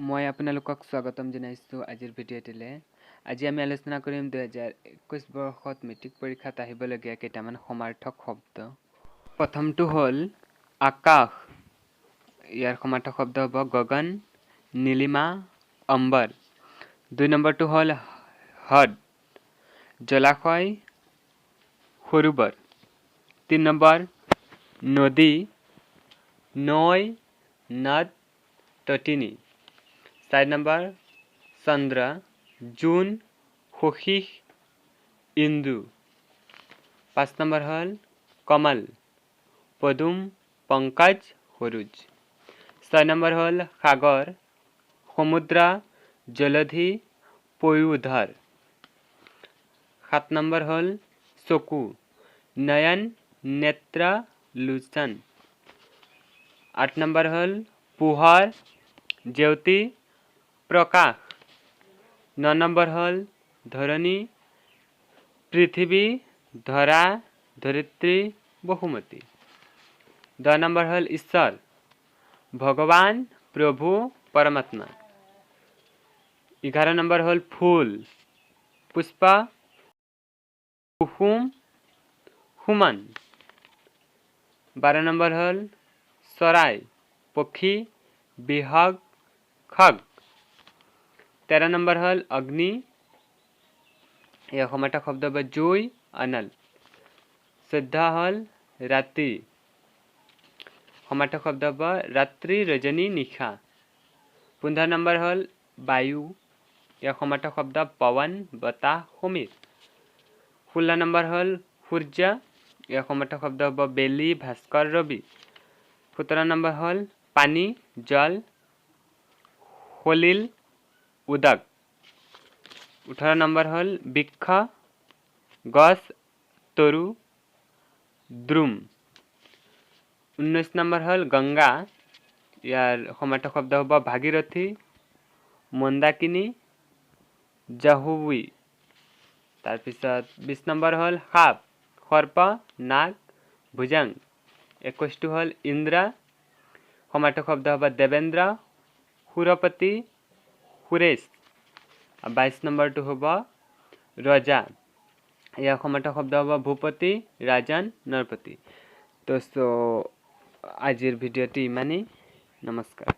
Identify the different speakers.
Speaker 1: মই আপোনালোকক স্বাগতম জনাইছোঁ আজিৰ ভিডিঅ'টিলে। আজি আমি আলোচনা কৰিম 2021 বৰ্ষত মেট্ৰিক পৰীক্ষাত আহিবলগীয়া কেইটামান সমাৰ্থক শব্দ। প্ৰথমটো হ'ল আকাশ। ইয়াৰ সমাৰ্থক শব্দ হ'ব গগন, নীলিমা, অম্বৰ। 2 নম্বৰটো হ'ল হ্ৰদ, জলাশয়, সৰোবৰ। 3 নম্বৰ নদী, নৈ, নদ, তটিনী। 4 নম্বৰ চন্দ্ৰ, জোন, সশীষ, ইন্দু। 5 নম্বৰ হ'ল কমল, পদুম, পংকজ, সৰোজ। 6 নম্বৰ হ'ল সাগৰ, সমুদ্ৰ, জলধি, পয়োধৰ। 7 নম্বৰ হ'ল চকু, নয়ন, নেত্ৰ, লোচন। 8 নম্বৰ হ'ল পোহৰ, জ্যোতি, প্ৰকাশ। 9 নম্বৰ হ'ল ধৰণী, পৃথিৱী, ধৰা, ধৰিত্ৰী, বসুমতী। 10 নম্বৰ হ'ল ঈশ্বৰ, ভগৱান, প্ৰভু, পৰমাত্মা। 11 নম্বৰ হ'ল ফুল, পুষ্প, কুসুম, সুমন। 12 নম্বৰ হ'ল চৰাই, পক্ষী, বিহগ, খগ। 13 নম্বৰ হ'ল অগ্নি, ইয়াৰ সমাৰ্থক শব্দ হ'ব জুই, অনল। 14 হ'ল ৰাতি, সমাৰ্থক শব্দ হ'ব ৰাত্ৰি, ৰজনী, নিশা। 15 নম্বৰ হ'ল বায়ু, ইয়াৰ সমাৰ্থক শব্দ পৱন, বতাহ, সমীৰ। 16 নম্বৰ হ'ল সূৰ্য, ইয়াৰ সমাৰ্থক শব্দ হ'ব বেলি, ভাস্কৰ, ৰবি। 17 নম্বৰ হ'ল পানী, জল, সলিল, উদক। 18 নম্বৰ হ'ল বৃক্ষ, গছ, তৰু, দ্ৰুম। 19 নম্বৰ হ'ল গংগা, ইয়াৰ সমাৰ্থক শব্দ হ'ব ভাগীৰথী, মন্দাকিনী, জাহ্নবী। তাৰপিছত 20 নম্বৰ হ'ল সাপ, সৰ্প, নাগ, ভুজংগ। 21টো হ'ল ইন্দ্ৰ, সমাৰ্থক শব্দ হ'ব দেৱেন্দ্ৰ, সুৰপতি, সুৰেশ। 22 নম্বৰটো হ'ব ৰজা, ইয়াৰ সমাৰ্থক শব্দ হ'ব ভূপতি, ৰাজন, নৰপতি। তো আজিৰ ভিডিঅ'টি ইমানেই। নমস্কাৰ।